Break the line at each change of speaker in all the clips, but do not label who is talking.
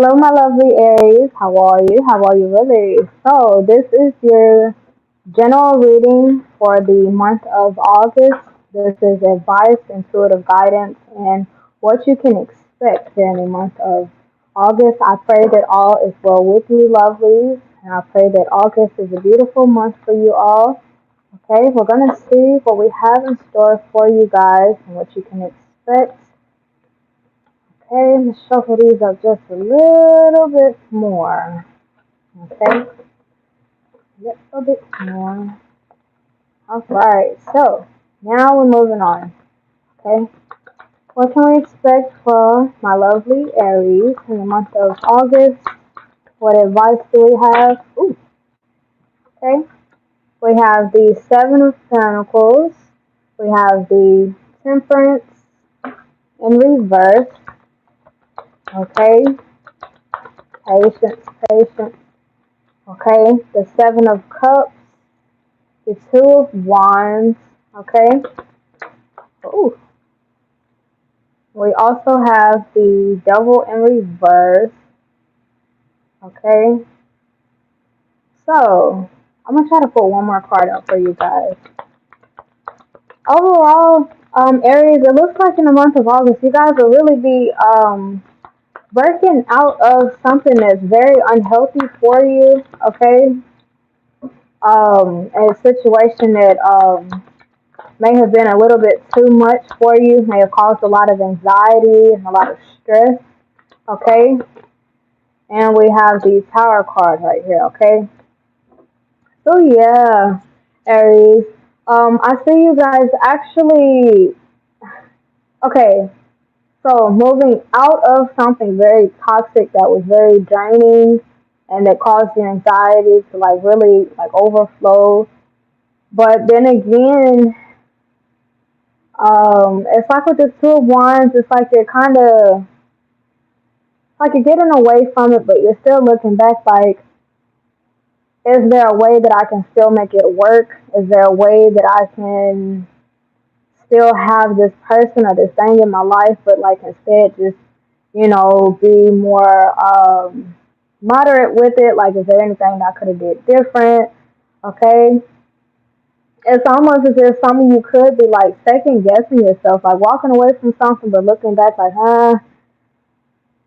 Hello, my lovely Aries. How are you? How are you really? So, this is your general reading for the month of August. This is advice, intuitive guidance, and what you can expect during the month of August. I pray that all is well with you, lovelies, and I pray that August is a beautiful month for you all. Okay, we're going to see what we have in store for you guys and what you can expect. Okay, let's shuffle these up just a little bit more. Okay, just a bit more. Alright, so now we're moving on. Okay, what can we expect for my lovely Aries in the month of August? What advice do we have? Ooh, okay, we have the Seven of Pentacles, we have the Temperance in reverse. Okay, patience, patience. Okay, the Seven of Cups, the Two of Wands. Okay. Ooh. We also have the Devil in reverse. Okay. So I'm gonna try to put one more card up for you guys. Overall, Aries, it looks like in the month of August, you guys will really be breaking out of something that's very unhealthy for you. Okay. A situation that may have been a little bit too much for you, may have caused a lot of anxiety and a lot of stress. Okay. And we have the Tower card right here. Okay. So yeah, Aries. I see you guys actually. Okay. So moving out of something very toxic that was very draining and that caused you anxiety to like really like overflow. But then again, it's like with the Two of Wands, it's like you're kind of like you're getting away from it, but you're still looking back like, is there a way that I can still make it work? Is there a way that I can still have this person or this thing in my life, but like instead just, be more moderate with it? Like, is there anything that I could have did different? Okay. It's almost as if some of you could be like second guessing yourself, like walking away from something, but looking back like,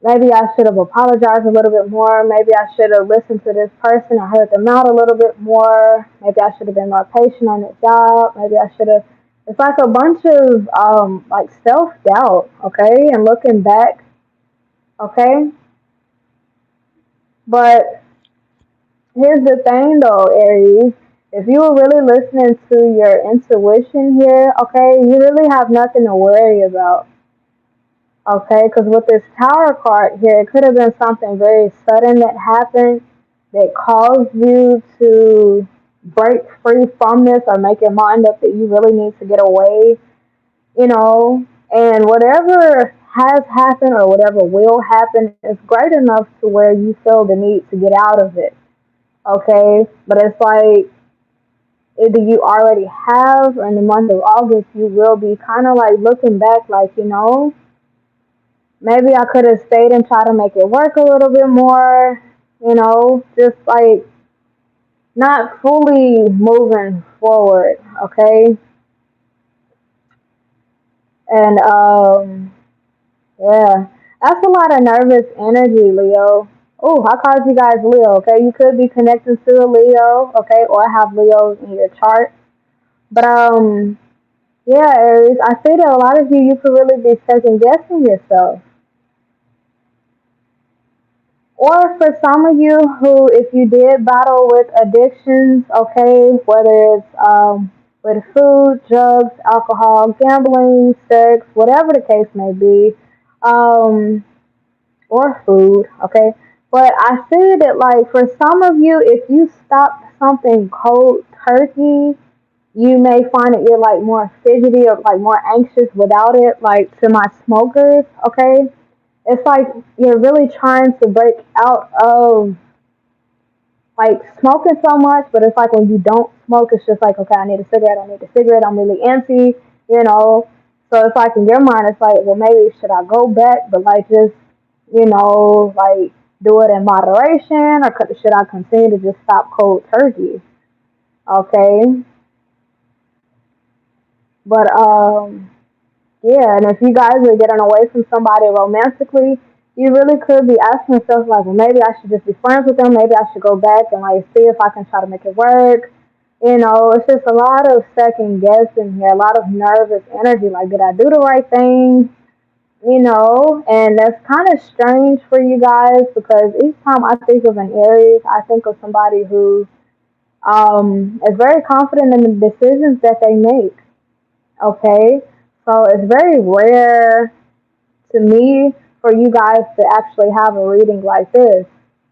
maybe I should have apologized a little bit more. Maybe I should have listened to this person and heard them out a little bit more. Maybe I should have been more patient on this job. Maybe I should have. It's like a bunch of like self doubt, okay, and looking back, okay. But here's the thing, though, Aries. If you were really listening to your intuition here, okay, you really have nothing to worry about. Okay, because with this Tower card here, it could have been something very sudden that happened that caused you to break free from this or make your mind up that you really need to get away, you know. And whatever has happened or whatever will happen is great enough to where you feel the need to get out of it. Okay, but it's like either you already have, or in the month of August, you will be kind of like looking back, like, maybe I could have stayed and tried to make it work a little bit more, just like not fully moving forward, okay? And yeah, that's a lot of nervous energy, Leo. Oh, I called you guys Leo, okay? You could be connected to a Leo, okay, or have Leo in your chart. But yeah, Aries, I see that a lot of you could really be second guessing yourself. Or for some of you who, if you did battle with addictions, okay, whether it's with food, drugs, alcohol, gambling, sex, whatever the case may be, um, or food, okay. But I see that, like, for some of you, if you stop something cold turkey, you may find that you're like more fidgety or like more anxious without it. Like to my smokers, okay, it's like you're really trying to break out of like smoking so much, but it's like when you don't smoke, it's just like, okay, I need a cigarette, I need a cigarette, I'm really antsy, you know. So it's like in your mind, it's like, well, maybe should I go back, but like just, like do it in moderation, or should I continue to just stop cold turkey? Okay, but yeah, and if you guys are getting away from somebody romantically, you really could be asking yourself like, well, maybe I should just be friends with them. Maybe I should go back and like see if I can try to make it work. It's just a lot of second guessing here, a lot of nervous energy. Like, did I do the right thing? And that's kind of strange for you guys because each time I think of an Aries, I think of somebody who is very confident in the decisions that they make. Okay, so it's very rare to me for you guys to actually have a reading like this.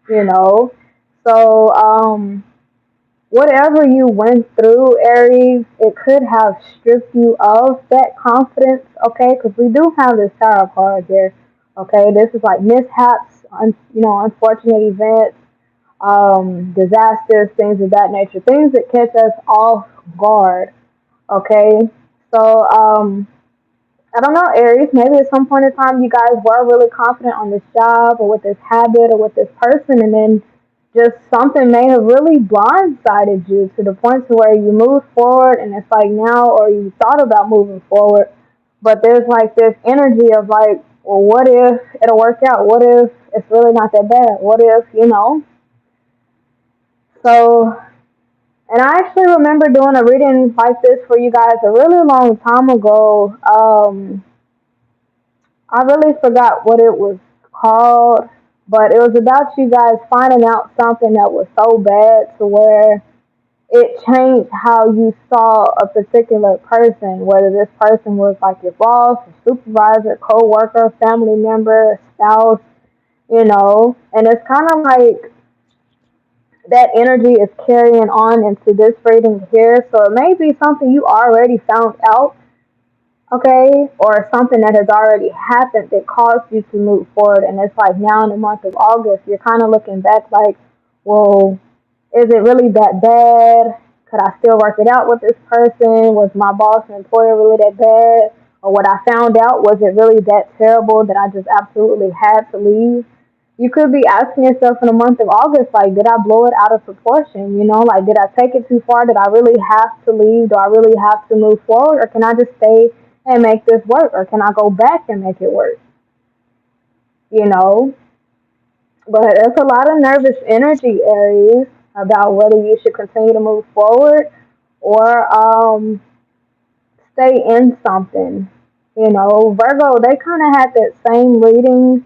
You know, so whatever you went through, Aries, it could have stripped you of that confidence, okay? Because we do have this tarot card here, okay? This is like mishaps, unfortunate events, disasters, things of that nature, things that catch us off guard, okay? So, I don't know, Aries, maybe at some point in time you guys were really confident on this job or with this habit or with this person, and then just something may have really blindsided you to the point to where you move forward and it's like now, or you thought about moving forward, but there's like this energy of like, well, what if it'll work out? What if it's really not that bad? What if? So, and I actually remember doing a reading like this for you guys a really long time ago. I really forgot what it was called, but it was about you guys finding out something that was so bad to where it changed how you saw a particular person, whether this person was like your boss, a supervisor, co-worker, family member, spouse, and it's kind of like that energy is carrying on into this reading here. So it may be something you already found out, okay, or something that has already happened that caused you to move forward. And it's like now in the month of August, you're kind of looking back like, well, is it really that bad? Could I still work it out with this person? Was my boss and employer really that bad? Or what I found out, was it really that terrible that I just absolutely had to leave? You could be asking yourself in the month of August, like, did I blow it out of proportion? Like, did I take it too far? Did I really have to leave? Do I really have to move forward? Or can I just stay and make this work? Or can I go back and make it work? You know? But it's a lot of nervous energy, Aries, about whether you should continue to move forward or stay in something. Virgo, they kind of had that same reading,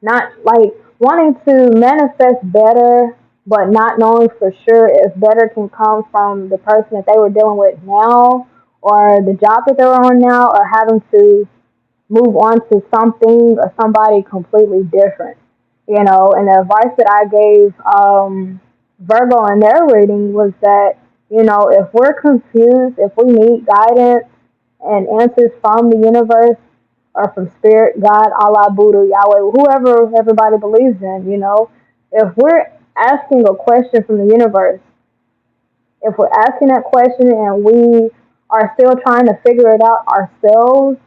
not like wanting to manifest better, but not knowing for sure if better can come from the person that they were dealing with now, or the job that they're on now, or having to move on to something or somebody completely different. And the advice that I gave Virgo in their reading was that, if we're confused, if we need guidance and answers from the universe or from spirit, God, Allah, Buddha, Yahweh, whoever everybody believes in, if we're asking a question from the universe, if we're asking that question and we are still trying to figure it out ourselves,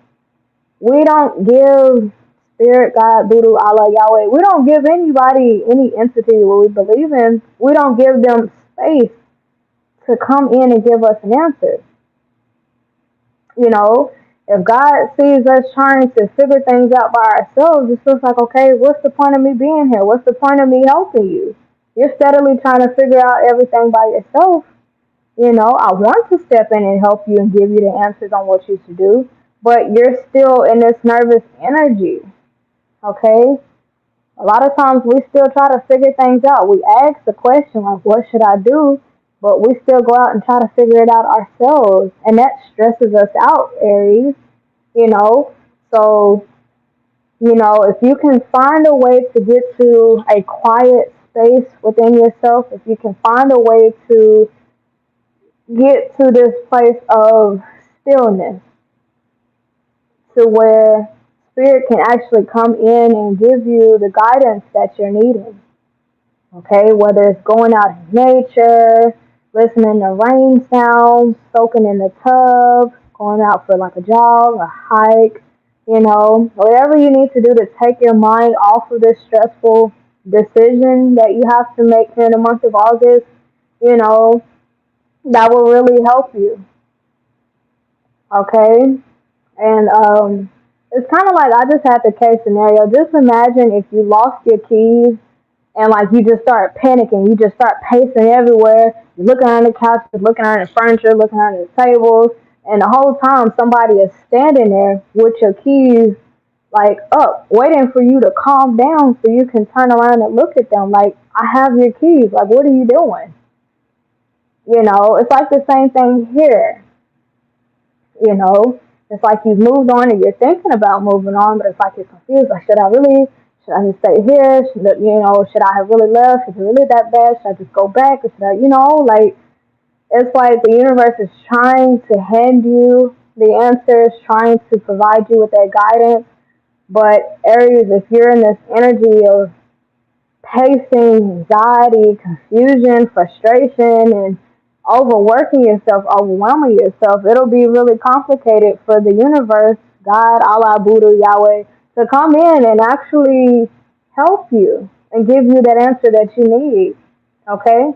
we don't give spirit, God, Buddha, Allah, Yahweh, we don't give anybody, any entity what we believe in, we don't give them space to come in and give us an answer. If God sees us trying to figure things out by ourselves, it feels like, okay, what's the point of me being here? What's the point of me helping you? You're steadily trying to figure out everything by yourself. I want to step in and help you and give you the answers on what you should do, but you're still in this nervous energy, okay? A lot of times we still try to figure things out. We ask the question, like, what should I do? But we still go out and try to figure it out ourselves. And that stresses us out, Aries, you know? So, if you can find a way to get to a quiet space within yourself, if you can find a way to get to this place of stillness, to where spirit can actually come in and give you the guidance that you're needing. Okay, whether it's going out in nature, listening to rain sounds, soaking in the tub, going out for like a jog, a hike, Whatever you need to do to take your mind off of this stressful decision that you have to make here in the month of August, you know, that will really help you. Okay? And it's kind of like I just had the case scenario. Just imagine if you lost your keys and like you just start panicking. You just start pacing everywhere. You're looking under the couches, looking under the furniture, looking under the tables, and the whole time somebody is standing there with your keys like up, waiting for you to calm down so you can turn around and look at them. Like, I have your keys. Like, what are you doing? It's like the same thing here. You know, it's like you've moved on and you're thinking about moving on, but it's like you're confused. Like, should I really? Should I just stay here? Should I have really left? Is it really that bad? Should I just go back? Or should I, like, it's like the universe is trying to hand you the answers, trying to provide you with that guidance. But Aries, if you're in this energy of pacing, anxiety, confusion, frustration, and overworking yourself, overwhelming yourself, it'll be really complicated for the universe, God, Allah, Buddha, Yahweh, to come in and actually help you and give you that answer that you need. Okay?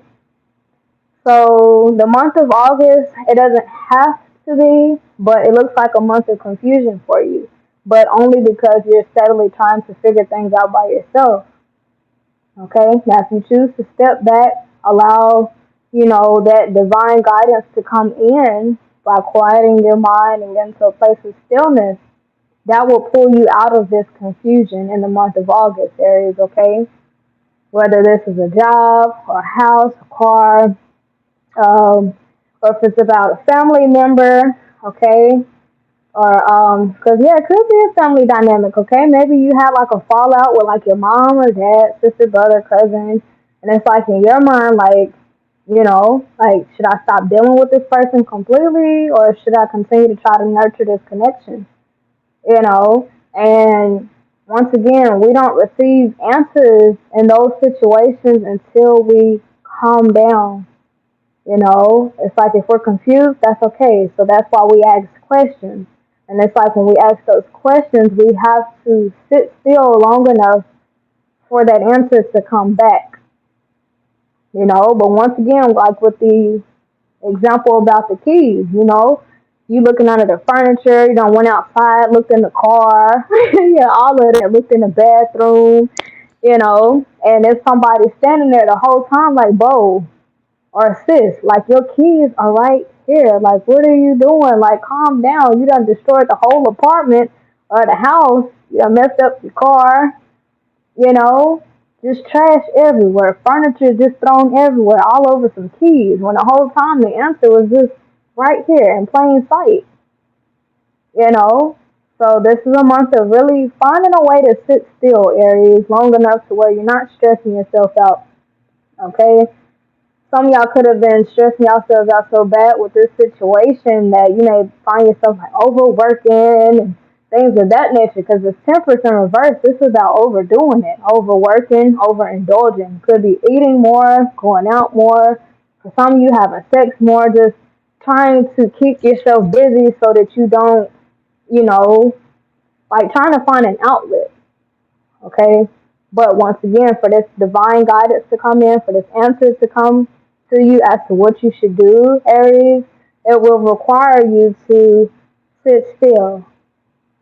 So the month of August, it doesn't have to be, but it looks like a month of confusion for you. But only because you're steadily trying to figure things out by yourself. Okay? Now, if you choose to step back, allow, that divine guidance to come in by quieting your mind and getting to a place of stillness, that will pull you out of this confusion in the month of August, Aries, okay? Whether this is a job, or a house, a car, or if it's about a family member, okay? Or because yeah, it could be a family dynamic. Okay, maybe you had like a fallout with like your mom or dad, sister, brother, cousin, and it's like in your mind, like, like, should I stop dealing with this person completely, or should I continue to try to nurture this connection? And once again, we don't receive answers in those situations until we calm down. It's like if we're confused, that's okay. So that's why we ask questions. And it's like when we ask those questions, we have to sit still long enough for that answer to come back. But once again, like with the example about the keys, you looking under the furniture, you don't went outside, looked in the car, yeah, all of that, looked in the bathroom, and there's somebody standing there the whole time like, Bo, or sis, like your keys are right here. Like, what are you doing? Like, calm down. You done destroyed the whole apartment or the house. You done messed up your car. You know, just trash everywhere. Furniture just thrown everywhere, all over some keys. When the whole time the answer was just right here in plain sight. You know, so this is a month of really finding a way to sit still, Aries, long enough to where you're not stressing yourself out. Okay, some of y'all could have been stressing yourselves out so bad with this situation that you may find yourself like overworking and things of that nature because it's temperance in reverse. This is about overdoing it, overworking, overindulging. Could be eating more, going out more. For some of you, having sex more, just trying to keep yourself busy so that you don't, you know, like trying to find an outlet. Okay? But once again, for this divine guidance to come in, for this answer to come to you as to what you should do, Aries, it will require you to sit still.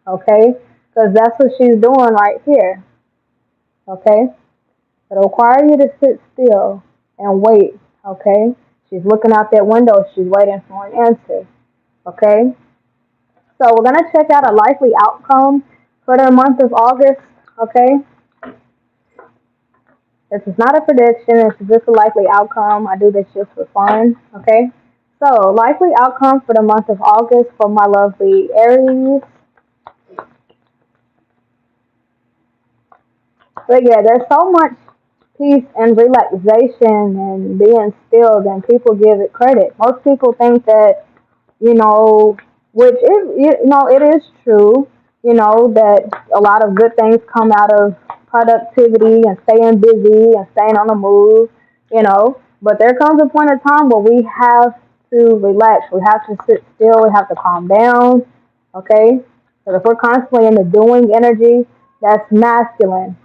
Okay? Because that's what she's doing right here. Okay? It'll require you to sit still and wait. Okay? She's looking out that window. She's waiting for an answer. Okay? So we're going to check out a likely outcome for the month of August. Okay? This is not a prediction. It's just a likely outcome. I do this just for fun. Okay? So, likely outcome for the month of August for my lovely Aries. But yeah, there's so much peace and relaxation and being still than people give it credit. Most people think that, you know, which is, it is true, that a lot of good things come out of productivity and staying busy and staying on the move, but there comes a point in time where we have to relax. We have to sit still. We have to calm down. Okay. So if we're constantly in the doing energy, that's masculine,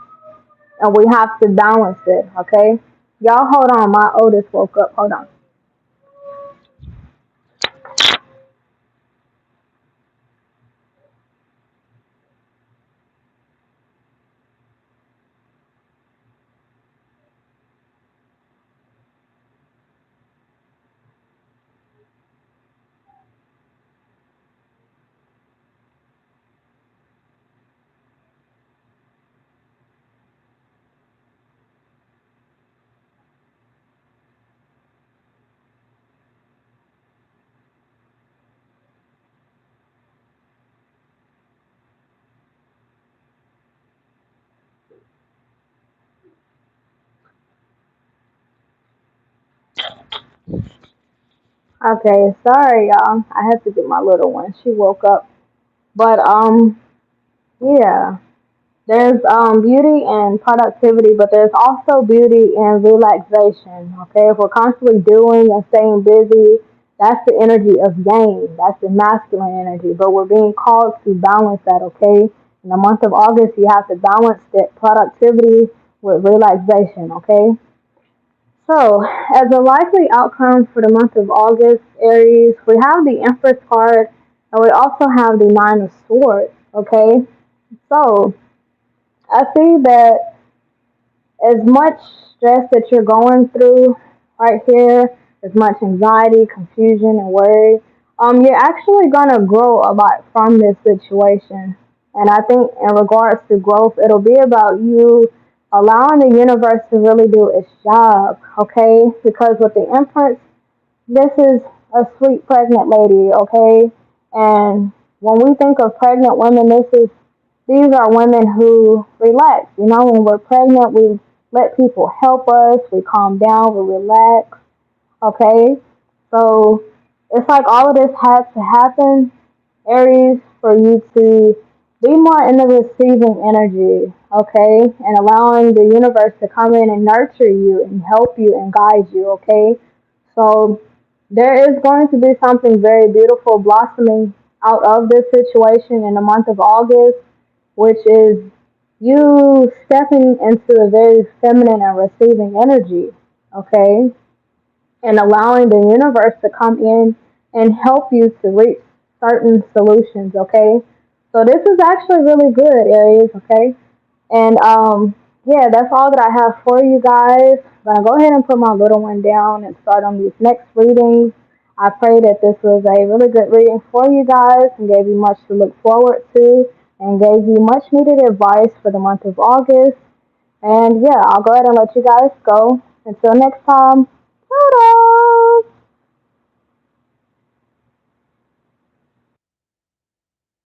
and we have to balance it. Okay, y'all, hold on. My oldest woke up. Hold on. Okay, sorry, y'all. I had to get my little one. She woke up, but yeah. There's beauty in productivity, but there's also beauty in relaxation. Okay, if we're constantly doing and staying busy, that's the energy of gain. That's the masculine energy. But we're being called to balance that. Okay, in the month of August, you have to balance that productivity with relaxation. Okay, so as a likely outcome for the month of August, Aries, we have the Empress card, and we also have the Nine of Swords. Okay, so I see that as much stress that you're going through right here, as much anxiety, confusion, and worry, you're actually gonna grow a lot from this situation. And I think in regards to growth, it'll be about you allowing the universe to really do its job, okay? Because with the Empress, this is a sweet pregnant lady, okay? And when we think of pregnant women, these are women who relax. You know, when we're pregnant, we let people help us, we calm down, we relax, okay? So it's like all of this has to happen, Aries, for you to be more in the receiving energy, okay? And allowing the universe to come in and nurture you and help you and guide you, okay? So there is going to be something very beautiful blossoming out of this situation in the month of August, which is you stepping into a very feminine and receiving energy, okay? And allowing the universe to come in and help you to reach certain solutions, okay? So this is actually really good, Aries, okay? And yeah, that's all that I have for you guys. I'm gonna go ahead and put my little one down and start on these next readings. I pray that this was a really good reading for you guys and gave you much to look forward to and gave you much needed advice for the month of August. And yeah, I'll go ahead and let you guys go. Until next time, ta